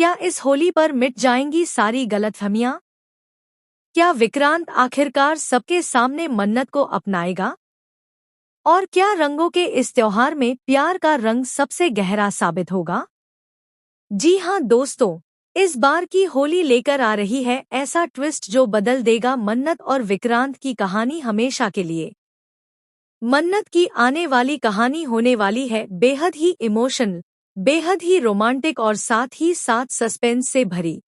क्या इस होली पर मिट जाएंगी सारी गलतफहमियां? क्या विक्रांत आखिरकार सबके सामने मन्नत को अपनाएगा? और क्या रंगों के इस त्योहार में प्यार का रंग सबसे गहरा साबित होगा? जी हाँ दोस्तों, इस बार की होली लेकर आ रही है ऐसा ट्विस्ट जो बदल देगा मन्नत और विक्रांत की कहानी हमेशा के लिए। मन्नत की आने वाली कहानी होने वाली है बेहद ही इमोशनल, बेहद ही रोमांटिक और साथ ही साथ सस्पेंस से भरी।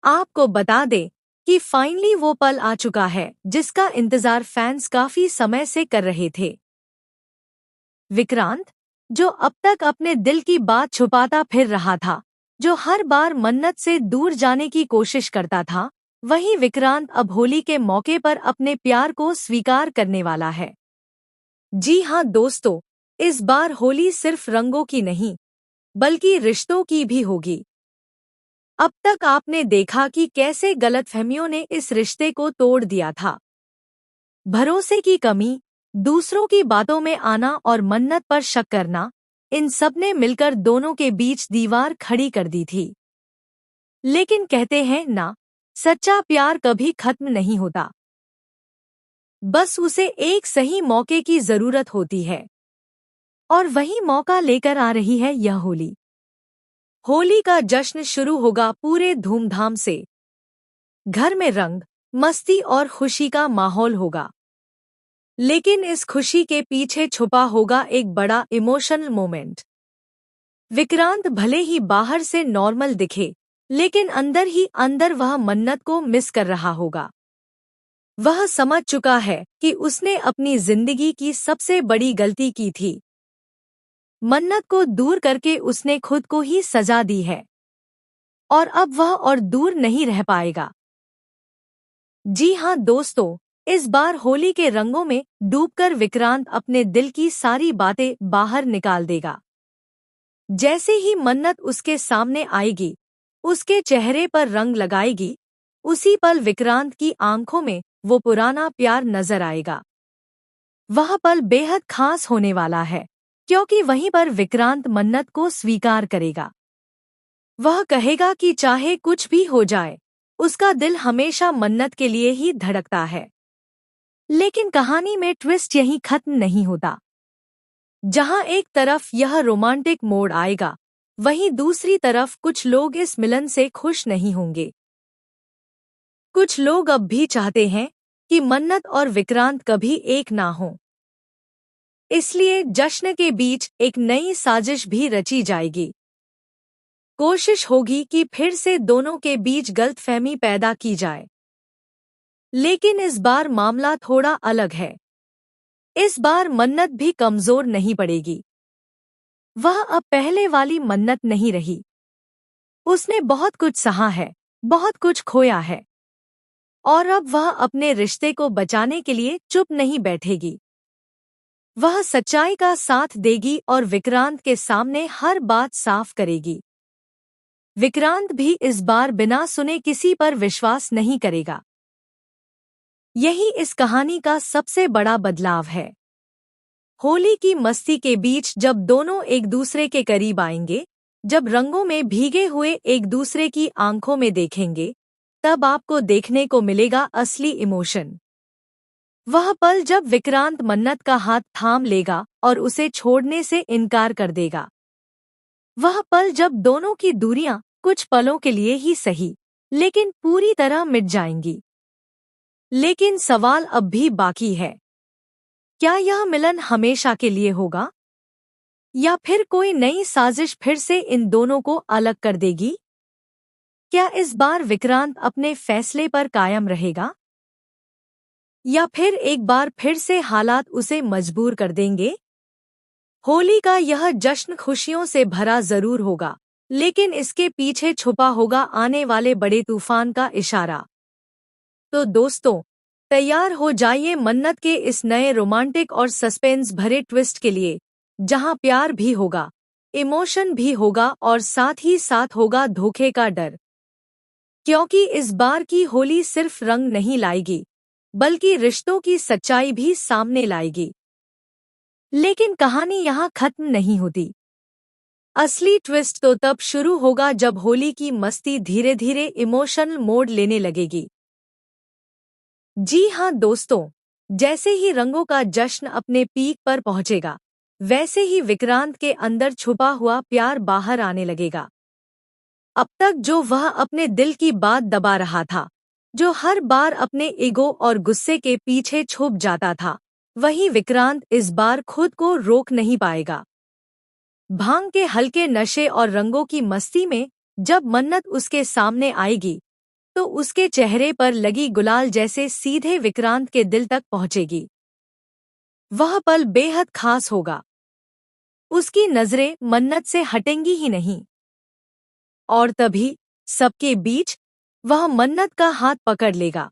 आपको बता दें कि फाइनली वो पल आ चुका है जिसका इंतजार फैंस काफी समय से कर रहे थे। विक्रांत, जो अब तक अपने दिल की बात छुपाता फिर रहा था, जो हर बार मन्नत से दूर जाने की कोशिश करता था, वही विक्रांत अब होली के मौके पर अपने प्यार को स्वीकार करने वाला है। जी हाँ दोस्तों, इस बार होली सिर्फ रंगों की नहीं, बल्कि रिश्तों की भी होगी। अब तक आपने देखा कि कैसे गलतफहमियों ने इस रिश्ते को तोड़ दिया था। भरोसे की कमी, दूसरों की बातों में आना और मन्नत पर शक करना, इन सब ने मिलकर दोनों के बीच दीवार खड़ी कर दी थी। लेकिन कहते हैं ना, सच्चा प्यार कभी खत्म नहीं होता, बस उसे एक सही मौके की जरूरत होती है। और वही मौका लेकर आ रही है यह होली। होली का जश्न शुरू होगा पूरे धूमधाम से। घर में रंग, मस्ती और खुशी का माहौल होगा। लेकिन इस खुशी के पीछे छुपा होगा एक बड़ा इमोशनल मोमेंट। विक्रांत भले ही बाहर से नॉर्मल दिखे, लेकिन अंदर ही अंदर वह मन्नत को मिस कर रहा होगा। वह समझ चुका है कि उसने अपनी जिंदगी की सबसे बड़ी गलती की थी। मन्नत को दूर करके उसने खुद को ही सजा दी है। और अब वह और दूर नहीं रह पाएगा। जी हाँ दोस्तों, इस बार होली के रंगों में डूबकर विक्रांत अपने दिल की सारी बातें बाहर निकाल देगा। जैसे ही मन्नत उसके सामने आएगी, उसके चेहरे पर रंग लगाएगी, उसी पल विक्रांत की आंखों में वो पुराना प्यार नजर आएगा। वह पल बेहद खास होने वाला है, क्योंकि वहीं पर विक्रांत मन्नत को स्वीकार करेगा। वह कहेगा कि चाहे कुछ भी हो जाए, उसका दिल हमेशा मन्नत के लिए ही धड़कता है। लेकिन कहानी में ट्विस्ट यहीं खत्म नहीं होता। जहां एक तरफ यह रोमांटिक मोड़ आएगा, वहीं दूसरी तरफ कुछ लोग इस मिलन से खुश नहीं होंगे। कुछ लोग अब भी चाहते हैं कि मन्नत और विक्रांत कभी एक ना हो। इसलिए जश्न के बीच एक नई साजिश भी रची जाएगी। कोशिश होगी कि फिर से दोनों के बीच गलतफहमी पैदा की जाए। लेकिन इस बार मामला थोड़ा अलग है। इस बार मन्नत भी कमजोर नहीं पड़ेगी। वह अब पहले वाली मन्नत नहीं रही। उसने बहुत कुछ सहा है, बहुत कुछ खोया है। और अब वह अपने रिश्ते को बचाने के लिए चुप नहीं बैठेगी। वह सच्चाई का साथ देगी और विक्रांत के सामने हर बात साफ करेगी। विक्रांत भी इस बार बिना सुने किसी पर विश्वास नहीं करेगा। यही इस कहानी का सबसे बड़ा बदलाव है। होली की मस्ती के बीच जब दोनों एक दूसरे के करीब आएंगे, जब रंगों में भीगे हुए एक दूसरे की आंखों में देखेंगे, तब आपको देखने को मिलेगा असली इमोशन। वह पल जब विक्रांत मन्नत का हाथ थाम लेगा और उसे छोड़ने से इनकार कर देगा। वह पल जब दोनों की दूरियां कुछ पलों के लिए ही सही, लेकिन पूरी तरह मिट जाएंगी। लेकिन सवाल अब भी बाकी है। क्या यह मिलन हमेशा के लिए होगा? या फिर कोई नई साजिश फिर से इन दोनों को अलग कर देगी? क्या इस बार विक्रांत अपने फैसले पर कायम रहेगा? या फिर एक बार फिर से हालात उसे मजबूर कर देंगे? होली का यह जश्न खुशियों से भरा जरूर होगा, लेकिन इसके पीछे छुपा होगा आने वाले बड़े तूफान का इशारा। तो दोस्तों, तैयार हो जाइए मन्नत के इस नए रोमांटिक और सस्पेंस भरे ट्विस्ट के लिए, जहां प्यार भी होगा, इमोशन भी होगा और साथ ही साथ होगा धोखे का डर। क्योंकि इस बार की होली सिर्फ रंग नहीं लाएगी, बल्कि रिश्तों की सच्चाई भी सामने लाएगी। लेकिन कहानी यहाँ खत्म नहीं होती। असली ट्विस्ट तो तब शुरू होगा जब होली की मस्ती धीरे धीरे इमोशनल मोड लेने लगेगी। जी हाँ दोस्तों, जैसे ही रंगों का जश्न अपने पीक पर पहुंचेगा, वैसे ही विक्रांत के अंदर छुपा हुआ प्यार बाहर आने लगेगा। अब तक जो वह अपने दिल की बात दबा रहा था, जो हर बार अपने ईगो और गुस्से के पीछे छुप जाता था, वही विक्रांत इस बार खुद को रोक नहीं पाएगा। भांग के हल्के नशे और रंगों की मस्ती में जब मन्नत उसके सामने आएगी, तो उसके चेहरे पर लगी गुलाल जैसे सीधे विक्रांत के दिल तक पहुंचेगी। वह पल बेहद खास होगा। उसकी नजरें मन्नत से हटेंगी ही नहीं। और तभी सबके बीच वह मन्नत का हाथ पकड़ लेगा।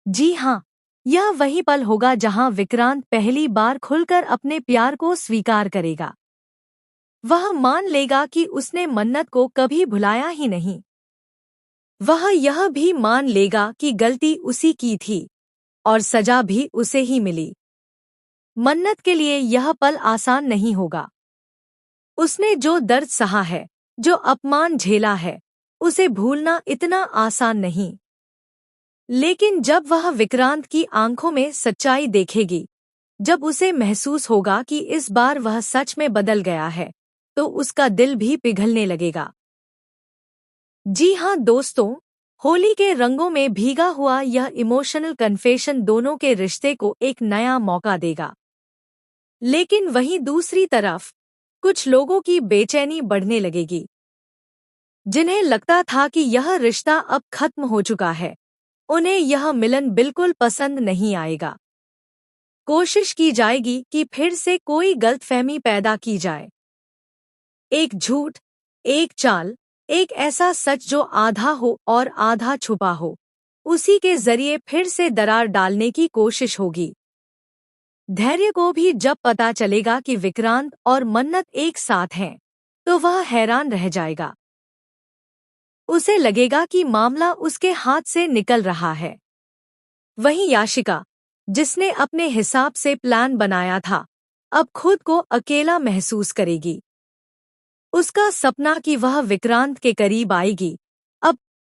जी हाँ, यह वही पल होगा जहां विक्रांत पहली बार खुलकर अपने प्यार को स्वीकार करेगा। वह मान लेगा कि उसने मन्नत को कभी भुलाया ही नहीं। वह यह भी मान लेगा कि गलती उसी की थी और सजा भी उसे ही मिली। मन्नत के लिए यह पल आसान नहीं होगा। उसने जो दर्द सहा है, जो अपमान झेला है, उसे भूलना इतना आसान नहीं। लेकिन जब वह विक्रांत की आंखों में सच्चाई देखेगी, जब उसे महसूस होगा कि इस बार वह सच में बदल गया है, तो उसका दिल भी पिघलने लगेगा। जी हाँ दोस्तों, होली के रंगों में भीगा हुआ यह इमोशनल कन्फेशन दोनों के रिश्ते को एक नया मौका देगा। लेकिन वहीं दूसरी तरफ कुछ लोगों की बेचैनी बढ़ने लगेगी, जिन्हें लगता था कि यह रिश्ता अब खत्म हो चुका है। उन्हें यह मिलन बिल्कुल पसंद नहीं आएगा। कोशिश की जाएगी कि फिर से कोई गलतफहमी पैदा की जाए। एक झूठ, एक चाल, एक ऐसा सच जो आधा हो और आधा छुपा हो, उसी के जरिए फिर से दरार डालने की कोशिश होगी। धैर्य को भी जब पता चलेगा कि विक्रांत और मन्नत एक साथ हैं, तो वह हैरान रह जाएगा। उसे लगेगा कि मामला उसके हाथ से निकल रहा है। वहीं याशिका, जिसने अपने हिसाब से प्लान बनाया था, अब खुद को अकेला महसूस करेगी। उसका सपना कि वह विक्रांत के करीब आएगी,